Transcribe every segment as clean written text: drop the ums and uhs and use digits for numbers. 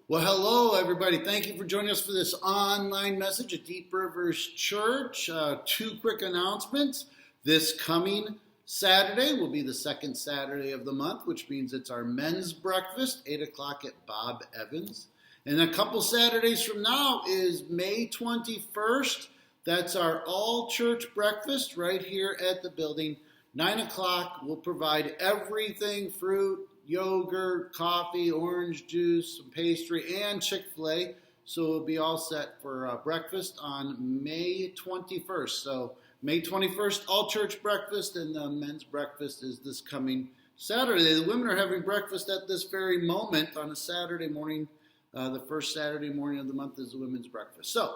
Well, hello, everybody. Thank you for joining us for this online message at Deep Rivers Church. Two quick announcements. This coming Saturday will be the second Saturday of the month, which means it's our men's breakfast, 8 o'clock at Bob Evans. And a couple Saturdays from now is May 21st. That's our all-church breakfast right here at the building. 9 o'clock, we'll provide everything, fruit, yogurt, coffee, orange juice, some pastry, and Chick-fil-A. So we'll be all set for breakfast on May 21st. So May 21st, all church breakfast, and the men's breakfast is this coming Saturday. The women are having breakfast at this very moment on a Saturday morning. The first Saturday morning of the month is the women's breakfast. So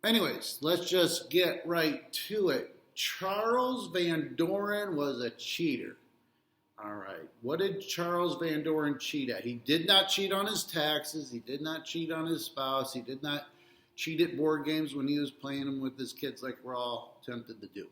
anyways, let's just get right to it. Charles Van Doren was a cheater. All right. What did Charles Van Doren cheat at? He did not cheat on his taxes. He did not cheat on his spouse. He did not cheat at board games when he was playing them with his kids like we're all tempted to do.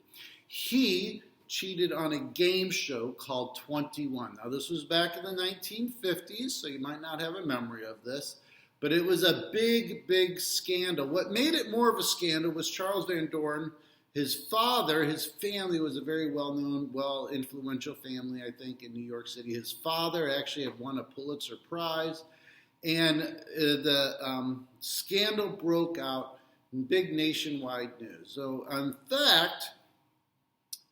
He cheated on a game show called 21. Now, this was back in the 1950s, so you might not have a memory of this, but it was a big, big scandal. What made it more of a scandal was Charles Van Doren. His father, his family was a very well-known, influential family, I think, in New York City. His father actually had won a Pulitzer Prize, and the scandal broke out in big nationwide news. So, in fact,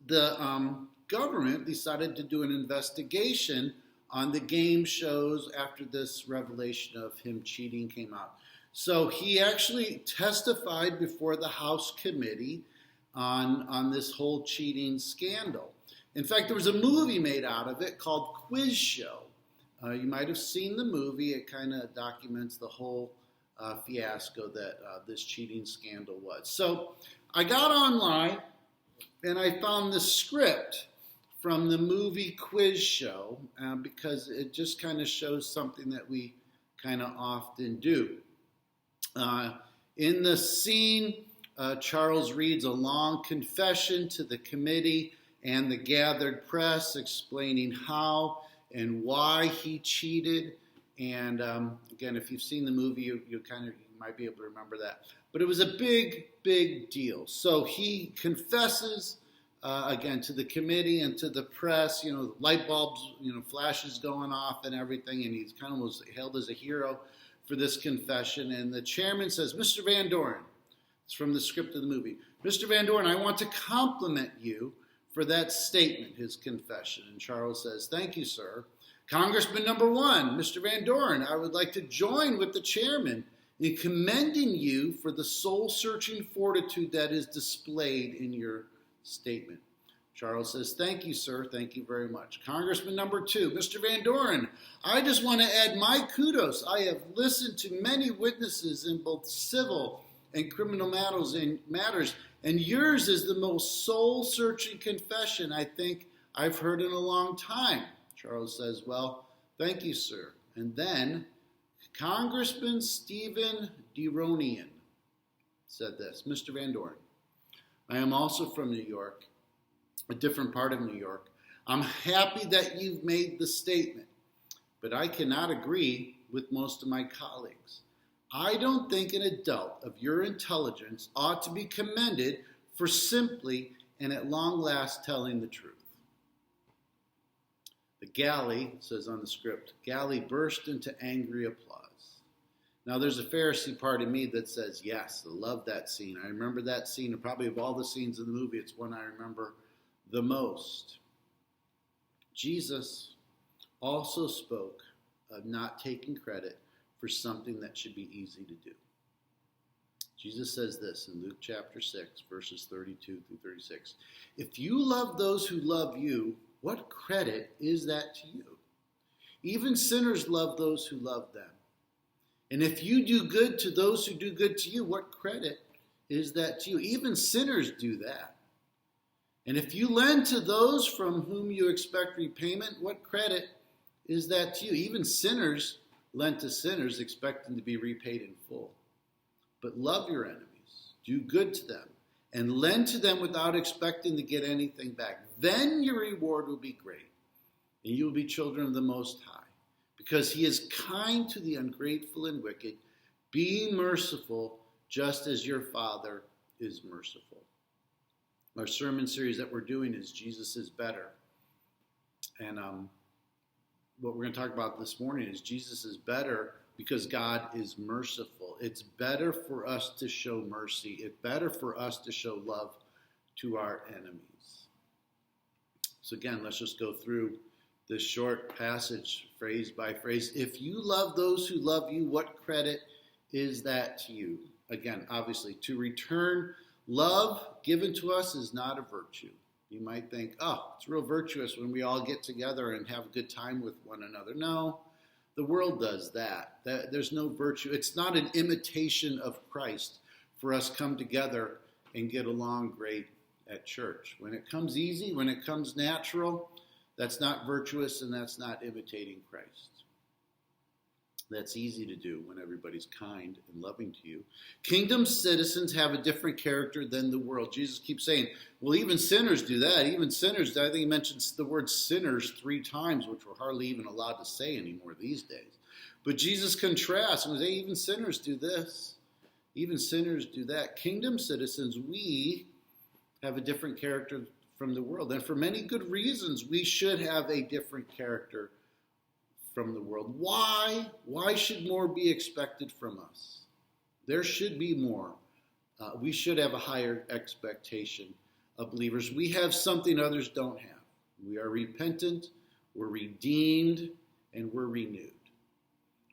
the government decided to do an investigation on the game shows after this revelation of him cheating came out. So he actually testified before the House committee on this whole cheating scandal. In fact, there was a movie made out of it called Quiz Show. You might have seen the movie. It kind of documents the whole fiasco that this cheating scandal was. So I got online and I found the script from the movie Quiz Show because it just kind of shows something that we kind of often do. In the scene, Charles reads a long confession to the committee and the gathered press explaining how and why he cheated. And again, if you've seen the movie, you might be able to remember that. But it was a big, big deal. So he confesses again to the committee and to the press. Light bulbs, flashes going off and everything. And he's kind of was hailed as a hero for this confession. And the chairman says, "Mr. Van Doren." It's from the script of the movie. "Mr. Van Doren, I want to compliment you for that statement," his confession. And Charles says, "Thank you, sir." "Congressman number one, Mr. Van Doren, I would like to join with the chairman in commending you for the soul-searching fortitude that is displayed in your statement." Charles says, "Thank you, sir. Thank you very much." "Congressman number two, Mr. Van Doren, I just want to add my kudos. I have listened to many witnesses in both civil and criminal matters, and yours is the most soul-searching confession I think I've heard in a long time." Charles says, "Well, thank you, sir." And then Congressman Stephen DeRonian said this, "Mr. Van Doren, I am also from New York, a different part of New York. I'm happy that you've made the statement, but I cannot agree with most of my colleagues. I don't think an adult of your intelligence ought to be commended for simply and at long last telling the truth." The galley, it says on the script, galley burst into angry applause. Now there's a Pharisee part of me that says, yes, I love that scene. I remember that scene, and probably of all the scenes in the movie, it's one I remember the most. Jesus also spoke of not taking credit for something that should be easy to do. Jesus says this in Luke chapter 6, verses 32 through 36. "If you love those who love you, what credit is that to you? Even sinners love those who love them. And if you do good to those who do good to you, what credit is that to you? Even sinners do that. And if you lend to those from whom you expect repayment, what credit is that to you? Even sinners lend to sinners expecting to be repaid in full. But love your enemies, do good to them, and lend to them without expecting to get anything back. Then your reward will be great, and you will be children of the Most High. because he is kind to the ungrateful and wicked. Be merciful, just as your Father is merciful. Our sermon series that we're doing is Jesus is Better. And what we're going to talk about this morning is Jesus is better because God is merciful. It's better for us to show mercy. It's better for us to show love to our enemies. So again, let's just go through this short passage, phrase by phrase. If you love those who love you, what credit is that to you? Again, obviously, to return love given to us is not a virtue. You might think, oh, it's real virtuous when we all get together and have a good time with one another. No, the world does that. There's no virtue. It's not an imitation of Christ for us come together and get along great at church. When it comes easy, when it comes natural, that's not virtuous and that's not imitating Christ. That's easy to do when everybody's kind and loving to you. Kingdom citizens have a different character than the world. Jesus keeps saying, well, even sinners do that. Even sinners, I think he mentions the word sinners 3 times, which we're hardly even allowed to say anymore these days. But Jesus contrasts and says, hey, even sinners do this. Even sinners do that. Kingdom citizens, we have a different character from the world. And for many good reasons, we should have a different character from the world. Why? Why should more be expected from us? There should be more. We should have a higher expectation of believers. We have something others don't have. We are repentant, we're redeemed, and we're renewed.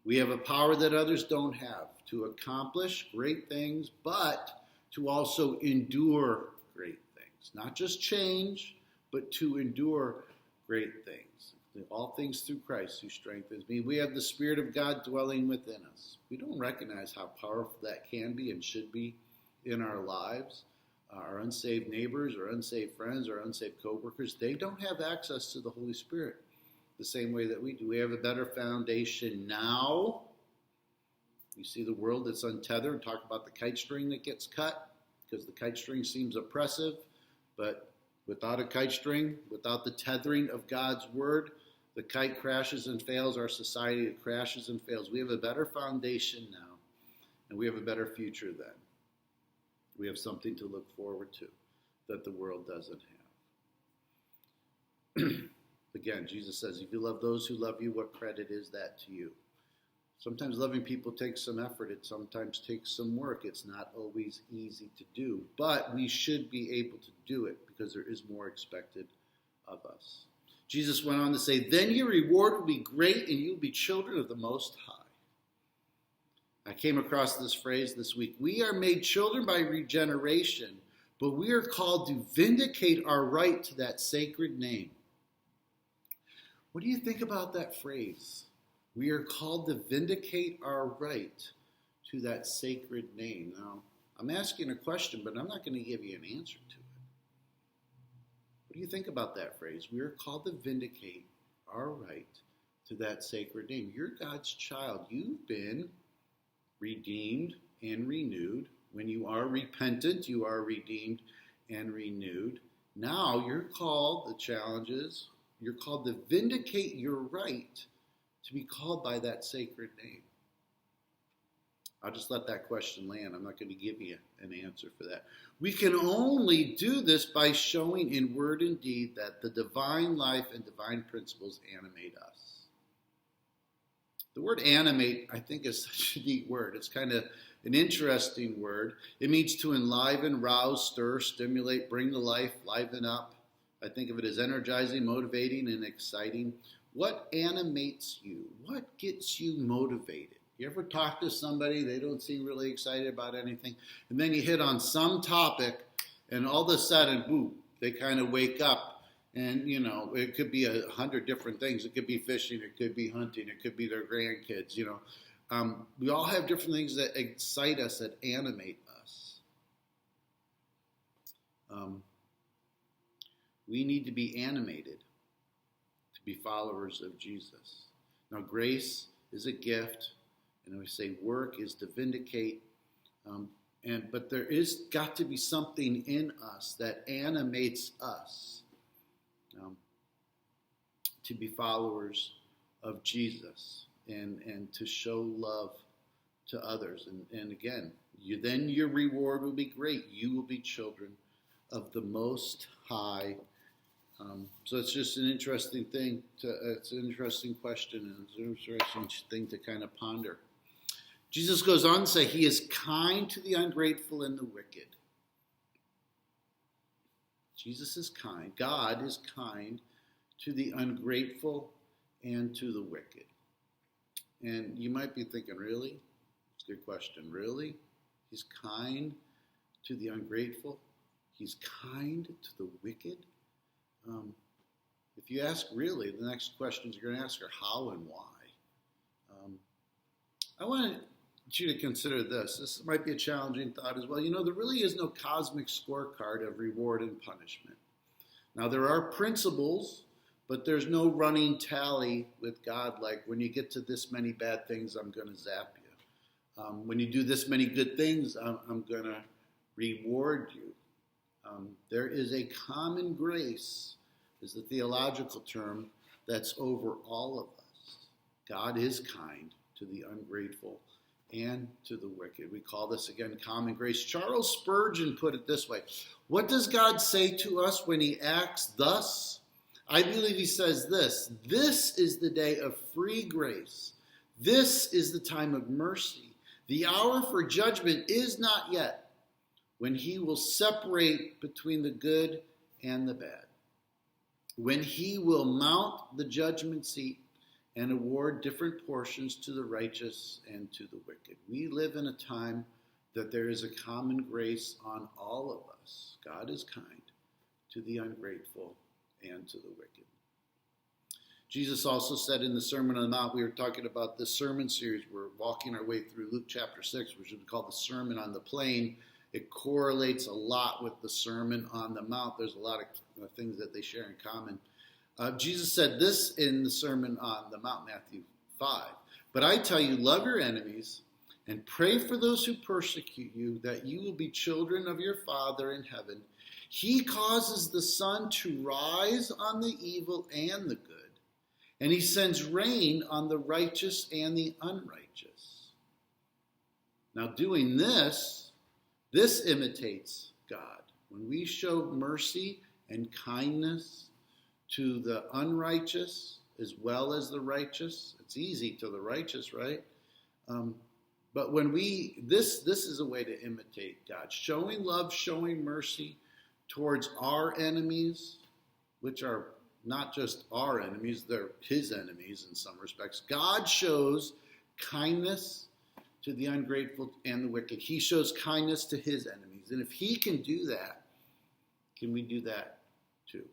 We have a power that others don't have to accomplish great things, but to also endure great things. Not just change, but to endure great things. All things through Christ who strengthens me. We have the Spirit of God dwelling within us. We don't recognize how powerful that can be and should be in our lives. Our unsaved neighbors, our unsaved friends, our unsaved co-workers, they don't have access to the Holy Spirit the same way that we do. We have a better foundation now. You see the world that's untethered. Talk about the kite string that gets cut because the kite string seems oppressive, but without a kite string, without the tethering of God's word, the kite crashes and fails. Our society crashes and fails. We have a better foundation now, and we have a better future then. We have something to look forward to that the world doesn't have. Again, Jesus says, if you love those who love you, what credit is that to you? Sometimes loving people takes some effort. It sometimes takes some work. It's not always easy to do, but we should be able to do it because there is more expected of us. Jesus went on to say, then your reward will be great and you will be children of the Most High. I came across this phrase this week. We are made children by regeneration, but we are called to vindicate our right to that sacred name. What do you think about that phrase? We are called to vindicate our right to that sacred name. Now, I'm asking a question, but I'm not going to give you an answer to it. What do you think about that phrase? We are called to vindicate our right to that sacred name. You're God's child. You've been redeemed and renewed. When you are repentant, you are redeemed and renewed. Now you're called, the challenge is, you're called to vindicate your right to be called by that sacred name. I'll just let that question land. I'm not going to give you an answer for that. We can only do this by showing in word and deed that the divine life and divine principles animate us. The word animate, I think, is such a neat word. It's kind of an interesting word. It means to enliven, rouse, stir, stimulate, bring to life, liven up. I think of it as energizing, motivating, and exciting. What animates you? What gets you motivated? You ever talk to somebody, they don't seem really excited about anything, and then you hit on some topic, and all of a sudden, boom, they kind of wake up, and, you know, it could be 100 different things. It could be fishing, it could be hunting, it could be their grandkids, you know. We all have different things that excite us, that animate us. We need to be animated to be followers of Jesus. Now, grace is a gift. And we say work is to vindicate, but there is got to be something in us that animates us to be followers of Jesus and to show love to others. And again, then your reward will be great. You will be children of the Most High. So it's just an interesting thing. It's an interesting question, and it's an interesting thing to kind of ponder. Jesus goes on to say, he is kind to the ungrateful and the wicked. Jesus is kind. God is kind to the ungrateful and to the wicked. And you might be thinking, really? It's a good question. Really? He's kind to the ungrateful? He's kind to the wicked? If you ask really, the next questions you're going to ask are how and why. I want you to consider this. This might be a challenging thought as well. There really is no cosmic scorecard of reward and punishment. Now, there are principles, but there's no running tally with God like when you get to this many bad things, I'm going to zap you. When you do this many good things, I'm going to reward you. There is a common grace, is the theological term, that's over all of us. God is kind to the ungrateful and to the wicked. We call this, again, common grace. Charles Spurgeon put it this way. What does God say to us when he acts thus? I believe he says this. This is the day of free grace. This is the time of mercy. The hour for judgment is not yet, when he will separate between the good and the bad. When he will mount the judgment seat and award different portions to the righteous and to the wicked. We live in a time that there is a common grace on all of us. God is kind to the ungrateful and to the wicked. Jesus also said in the Sermon on the Mount, we were talking about this sermon series, we're walking our way through Luke chapter 6, which is called the Sermon on the Plain. It correlates a lot with the Sermon on the Mount. There's a lot of things that they share in common. Jesus said this in the Sermon on the Mount, Matthew 5. But I tell you, love your enemies and pray for those who persecute you, that you will be children of your Father in heaven. He causes the sun to rise on the evil and the good, and he sends rain on the righteous and the unrighteous. Now doing this imitates God. When we show mercy and kindness to the unrighteous as well as the righteous, it's easy to the righteous, right? But when this is a way to imitate God. Showing love, showing mercy towards our enemies, which are not just our enemies, they're his enemies in some respects. God shows kindness to the ungrateful and the wicked. He shows kindness to his enemies. And if he can do that, can we do that too?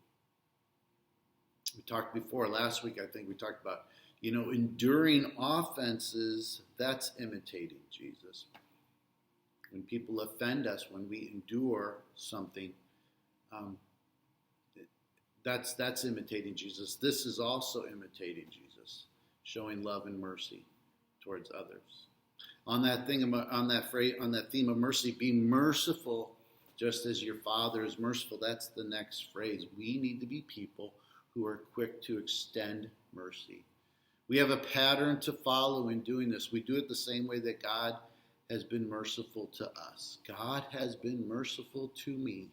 We talked before, last week I think we talked about, enduring offenses, that's imitating Jesus. When people offend us, when we endure something, that's imitating Jesus. This is also imitating Jesus, showing love and mercy towards others. On that theme of mercy, be merciful just as your Father is merciful. That's the next phrase. We need to be people who are quick to extend mercy. We have a pattern to follow in doing this. We do it the same way that God has been merciful to us. God has been merciful to me.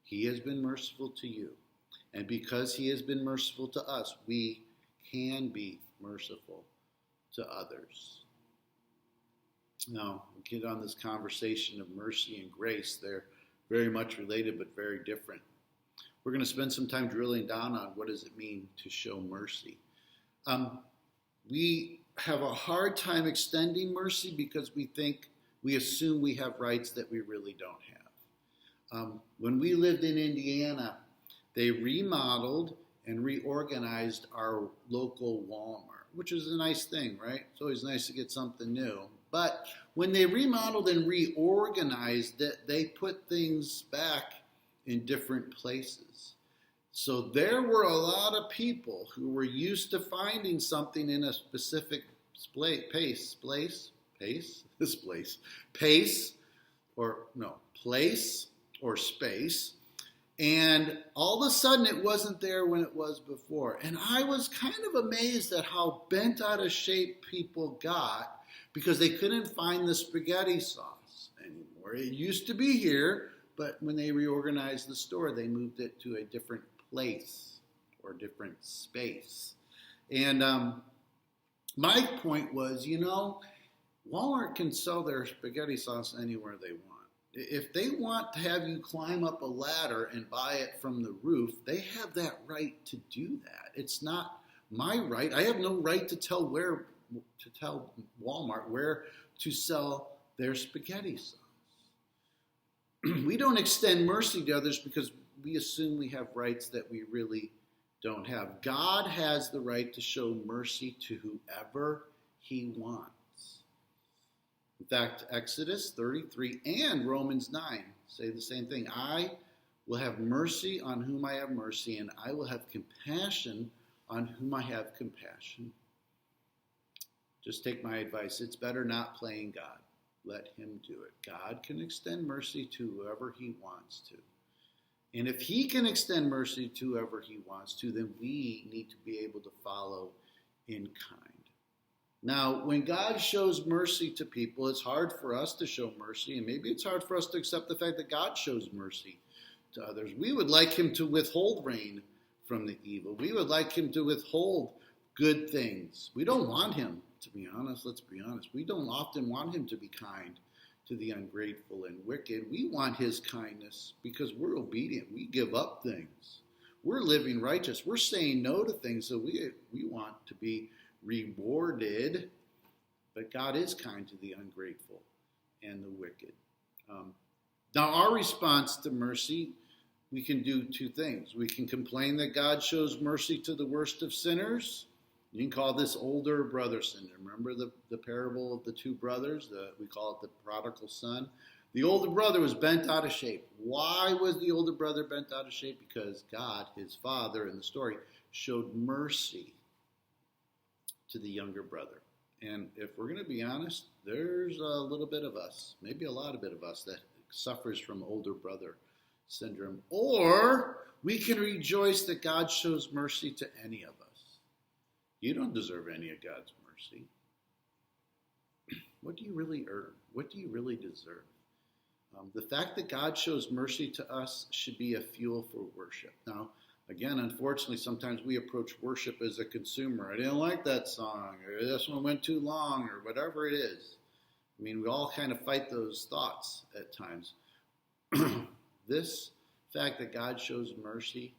He has been merciful to you. And because he has been merciful to us, we can be merciful to others. Now, we get on this conversation of mercy and grace. They're very much related but very different. We're going to spend some time drilling down on what does it mean to show mercy. We have a hard time extending mercy because we assume we have rights that we really don't have. When we lived in Indiana, they remodeled and reorganized our local Walmart, which is a nice thing, right? It's always nice to get something new. But when they remodeled and reorganized it, they put things back in different places. So there were a lot of people who were used to finding something in a specific place or space, And all of a sudden, it wasn't there when it was before. And I was kind of amazed at how bent out of shape people got because they couldn't find the spaghetti sauce anymore. It used to be here, but when they reorganized the store, they moved it to a different place or different space. And my point was, Walmart can sell their spaghetti sauce anywhere they want. If they want to have you climb up a ladder and buy it from the roof, they have that right to do that. It's not my right. I have no right to tell Walmart where to sell their spaghetti sauce. We don't extend mercy to others because we assume we have rights that we really don't have. God has the right to show mercy to whoever he wants. In fact, Exodus 33 and Romans 9 say the same thing. I will have mercy on whom I have mercy, and I will have compassion on whom I have compassion. Just take my advice. It's better not playing God. Let him do it. God can extend mercy to whoever he wants to. And if he can extend mercy to whoever he wants to, then we need to be able to follow in kind. Now, when God shows mercy to people, it's hard for us to show mercy, and maybe it's hard for us to accept the fact that God shows mercy to others. We would like him to withhold rain from the evil. We would like him to withhold good things. We don't want him, to be honest. Let's be honest. We don't often want him to be kind to the ungrateful and wicked. We want his kindness because we're obedient. We give up things. We're living righteous. We're saying no to things, so we want to be rewarded, but God is kind to the ungrateful and the wicked. Now, our response to mercy, we can do two things. We can complain that God shows mercy to the worst of sinners. You can call this older brother syndrome. Remember the parable of the two brothers? We call it the prodigal son. The older brother was bent out of shape. Why was the older brother bent out of shape? Because God, his father in the story, showed mercy to the younger brother. And if we're going to be honest, there's a little bit of us, maybe a lot of bit of us, that suffers from older brother syndrome. Or we can rejoice that God shows mercy to any of us. You don't deserve any of God's mercy. What do you really earn? What do you really deserve? The fact that God shows mercy to us should be a fuel for worship. Now, again, unfortunately, sometimes we approach worship as a consumer. I didn't like that song, or this one went too long, or whatever it is. I mean, we all kind of fight those thoughts at times. This fact that God shows mercy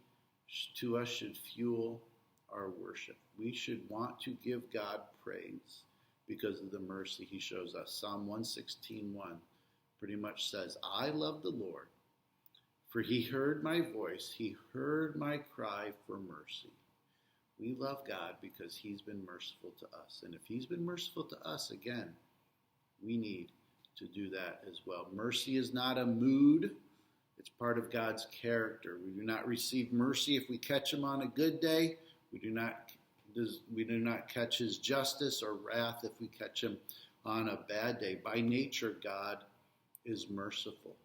to us should fuel our worship. We should want to give God praise because of the mercy he shows us. Psalm 116:1 pretty much says, I love the Lord, for he heard my voice, he heard my cry for mercy. We love God because he's been merciful to us. And if he's been merciful to us, again, we need to do that as well. Mercy is not a mood. It's part of God's character. We do not receive mercy if we catch him on a good day. We do not catch his justice or wrath if we catch him on a bad day. By nature, God is merciful.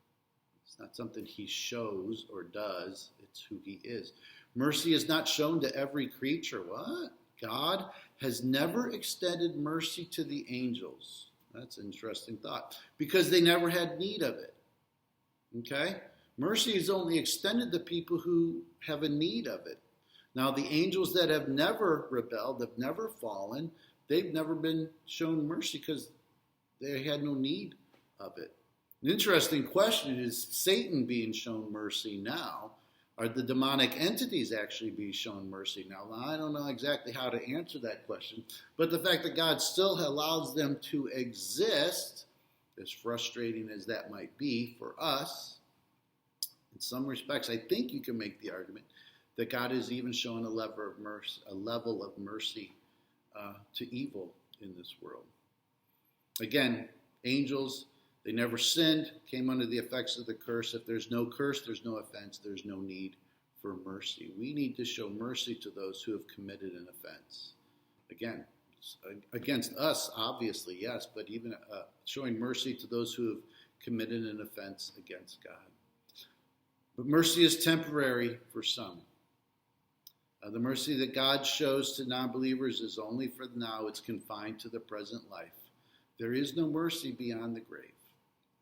It's not something he shows or does. It's who he is. Mercy is not shown to every creature. What? God has never extended mercy to the angels. That's an interesting thought. Because they never had need of it. Okay? Mercy is only extended to people who have a need of it. Now, the angels that have never rebelled, have never fallen, they've never been shown mercy because they had no need of it. An interesting question is Satan being shown mercy now? Are the demonic entities actually being shown mercy now? I don't know exactly how to answer that question, but the fact that God still allows them to exist, as frustrating as that might be for us, in some respects, I think you can make the argument that God is even showing a level of mercy to evil in this world. Again, angels, they never sinned, came under the effects of the curse. If there's no curse, there's no offense, there's no need for mercy. We need to show mercy to those who have committed an offense. Again, against us, obviously, yes, but even showing mercy to those who have committed an offense against God. But mercy is temporary for some. The mercy that God shows to non-believers is only for now. It's confined to the present life. There is no mercy beyond the grave.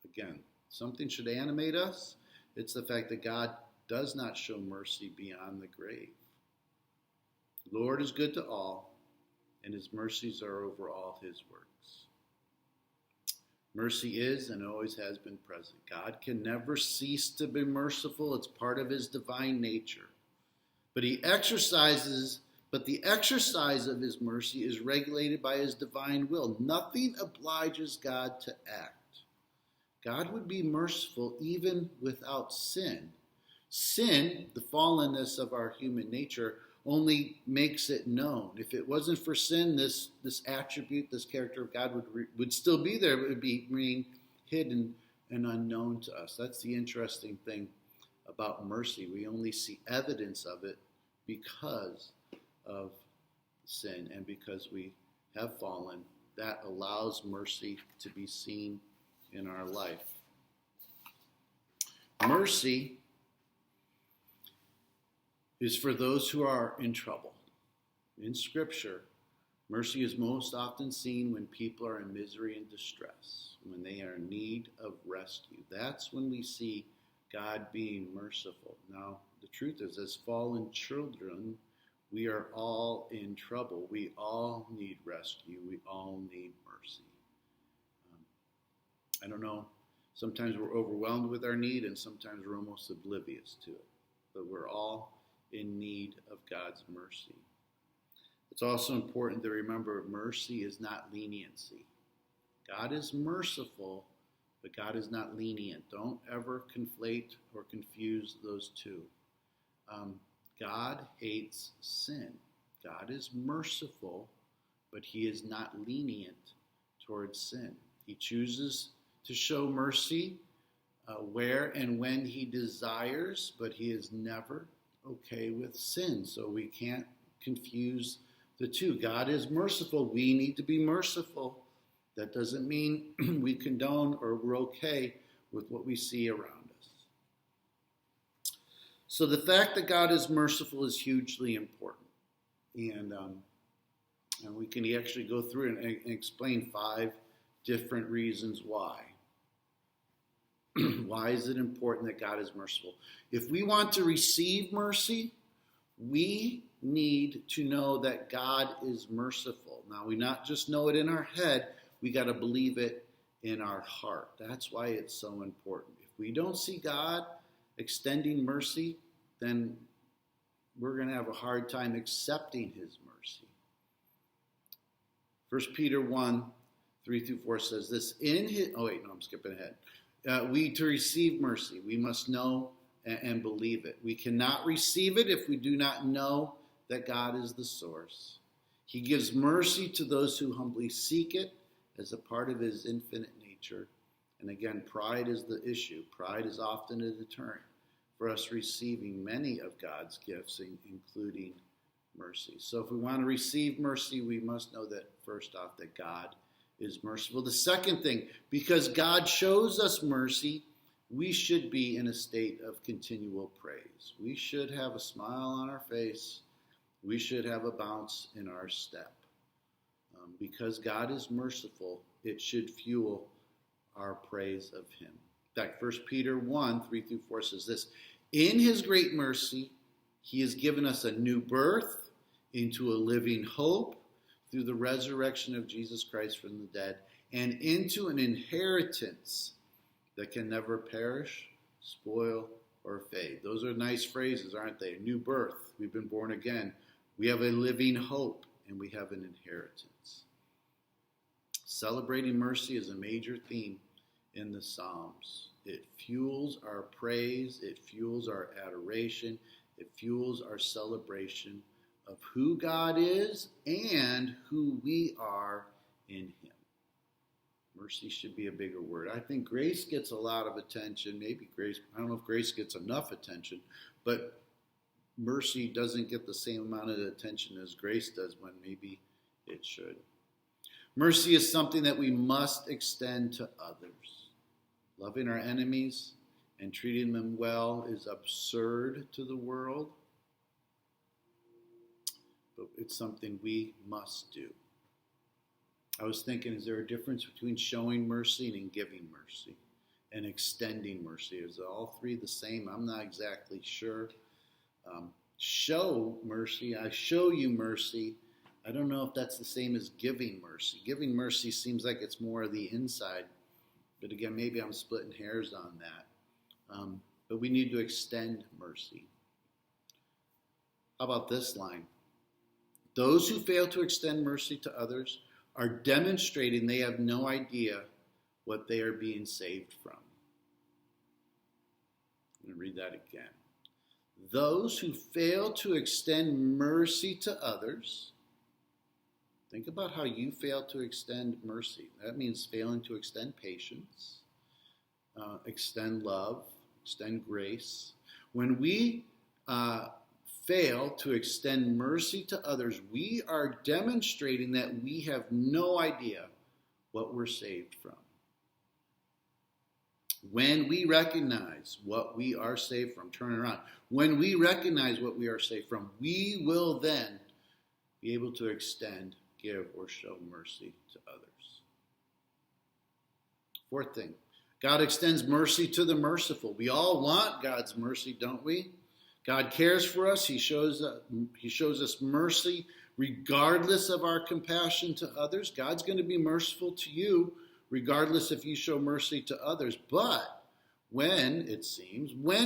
Again, something should animate us. It's the fact that God does not show mercy beyond the grave. The Lord is good to all, and his mercies are over all his works. Mercy is and always has been present. God can never cease to be merciful. It's part of his divine nature. But the exercise of his mercy is regulated by his divine will. Nothing obliges God to act. God would be merciful even without sin. Sin, the fallenness of our human nature, only makes it known. If it wasn't for sin, this attribute, this character of God would still be there. It would be hidden and unknown to us. That's the interesting thing about mercy. We only see evidence of it because of sin and because we have fallen. That allows mercy to be seen in our life. Mercy is for those who are in trouble. In Scripture, mercy is most often seen when people are in misery and distress, when they are in need of rescue. That's when we see God being merciful. Now, the truth is, as fallen children, we are all in trouble. We all need rescue. We all need mercy. I don't know. Sometimes we're overwhelmed with our need, and sometimes we're almost oblivious to it. But we're all in need of God's mercy. It's also important to remember mercy is not leniency. God is merciful, but God is not lenient. Don't ever conflate or confuse those two. God hates sin. God is merciful, but he is not lenient towards sin. He chooses to show mercy where and when he desires, but he is never okay with sin. So we can't confuse the two. God is merciful. We need to be merciful. That doesn't mean we condone or we're okay with what we see around us. So the fact that God is merciful is hugely important. And we can actually go through and explain 5 different reasons why. Why is it important that God is merciful? If we want to receive mercy, we need to know that God is merciful. Now, we not just know it in our head, we got to believe it in our heart. That's why it's so important. If we don't see God extending mercy, then we're going to have a hard time accepting his mercy. 1 Peter 1, 3-4 says this, I'm skipping ahead. To receive mercy, we must know and believe it. We cannot receive it if we do not know that God is the source. He gives mercy to those who humbly seek it as a part of his infinite nature. And again, pride is the issue. Pride is often a deterrent for us receiving many of God's gifts, including mercy. So if we want to receive mercy, we must know that, first off, that God is merciful. The second thing, because God shows us mercy, we should be in a state of continual praise. We should have a smile on our face. We should have a bounce in our step. Because God is merciful, it should fuel our praise of him. In fact, 1 Peter 1, 3-4 says this, in his great mercy, he has given us a new birth into a living hope through the resurrection of Jesus Christ from the dead, and into an inheritance that can never perish, spoil, or fade. Those are nice phrases, aren't they? A new birth. We've been born again. We have a living hope, and we have an inheritance. Celebrating mercy is a major theme in the Psalms. It fuels our praise. It fuels our adoration. It fuels our celebration of who God is and who we are in him. Mercy should be a bigger word. I think grace gets a lot of attention. Maybe grace, I don't know if grace gets enough attention, but mercy doesn't get the same amount of attention as grace does when maybe it should. Mercy is something that we must extend to others. Loving our enemies and treating them well is absurd to the world, but it's something we must do. I was thinking, is there a difference between showing mercy and giving mercy and extending mercy? Is all three the same? I'm not exactly sure. Show mercy, I show you mercy. I don't know if that's the same as giving mercy. Giving mercy seems like it's more of the inside, but again, maybe I'm splitting hairs on that. But we need to extend mercy. How about this line? Those who fail to extend mercy to others are demonstrating they have no idea what they are being saved from. I'm going to read that again. Those who fail to extend mercy to others, think about how you fail to extend mercy. That means failing to extend patience, extend love, extend grace. When we fail to extend mercy to others, we are demonstrating that we have no idea what we're saved from. When we recognize what we are saved from, turn it around. When we recognize what we are saved from, we will then be able to extend, give, or show mercy to others. Fourth thing, God extends mercy to the merciful. We all want God's mercy, don't we? God cares for us. He shows us mercy regardless of our compassion to others. God's going to be merciful to you regardless if you show mercy to others. But when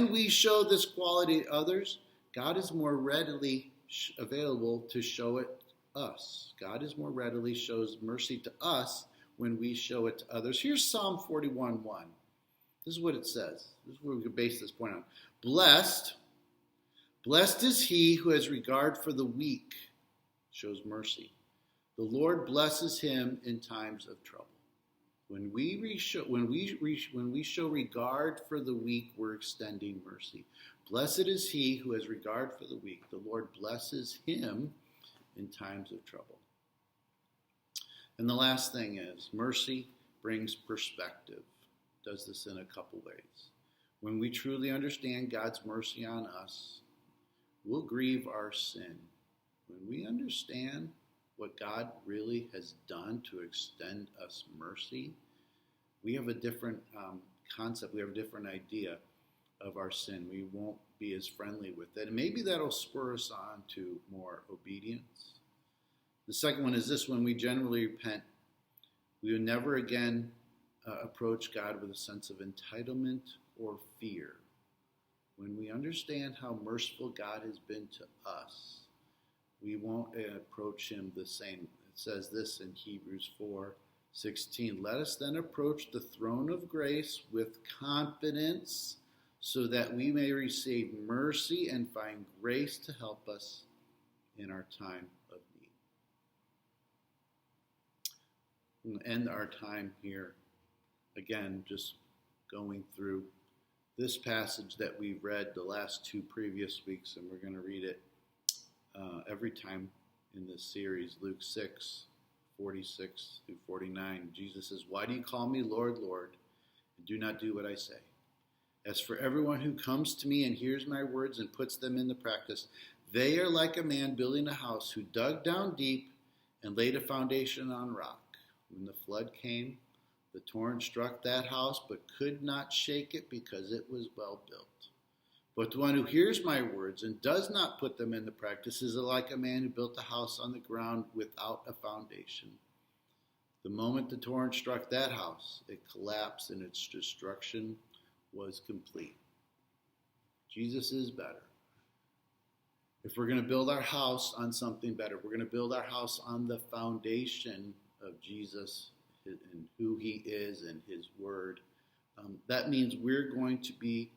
we show this quality to others, God is more readily available to show it us. God is more readily shows mercy to us when we show it to others. Here's Psalm 41:1. This is what it says. This is what we can base this point on. Blessed is he who has regard for the weak, shows mercy. The Lord blesses him in times of trouble. When we show regard for the weak, we're extending mercy. Blessed is he who has regard for the weak. The Lord blesses him in times of trouble. And the last thing is, mercy brings perspective. It does this in a couple ways. When we truly understand God's mercy on us, we'll grieve our sin. When we understand what God really has done to extend us mercy, we have a different concept, we have a different idea of our sin. We won't be as friendly with it. And maybe that'll spur us on to more obedience. The second one is this: when we generally repent, we will never again approach God with a sense of entitlement or fear. When we understand how merciful God has been to us, we won't approach him the same. It says this in Hebrews 4:16. Let us then approach the throne of grace with confidence so that we may receive mercy and find grace to help us in our time of need. We'll end our time here. Again, just going through this passage that we've read the last two previous weeks, and we're going to read it every time in this series. Luke 6:46 through 49. Jesus says, "Why do you call me Lord, Lord, and do not do what I say? As for everyone who comes to me and hears my words and puts them into practice, they are like a man building a house who dug down deep and laid a foundation on rock. When the flood came, the torrent struck that house, but could not shake it because it was well built. But the one who hears my words and does not put them into practice is like a man who built a house on the ground without a foundation. The moment the torrent struck that house, it collapsed and its destruction was complete." Jesus is better. If we're going to build our house on something better, we're going to build our house on the foundation of Jesus and who he is and his word. That means we're going to be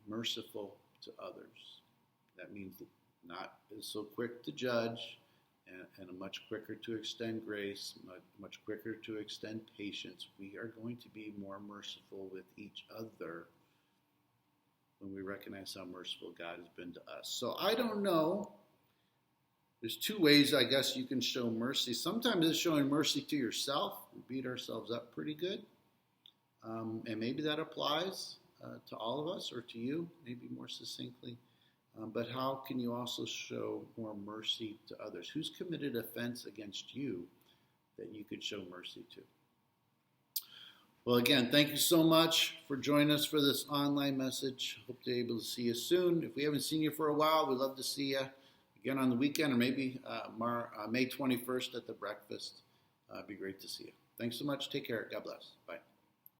merciful to others. That means not so quick to judge and much quicker to extend grace, much quicker to extend patience. We are going to be more merciful with each other when we recognize how merciful God has been to us. So I don't know. There's two ways, I guess, you can show mercy. Sometimes it's showing mercy to yourself. We beat ourselves up pretty good. And maybe that applies. to all of us, or to you, maybe more succinctly. But how can you also show more mercy to others? Who's committed offense against you that you could show mercy to? Well, again, thank you so much for joining us for this online message. Hope to be able to see you soon. If we haven't seen you for a while, we'd love to see you again on the weekend, or maybe May 21st at the breakfast. It'd be great to see you. Thanks so much. Take care. God bless. Bye.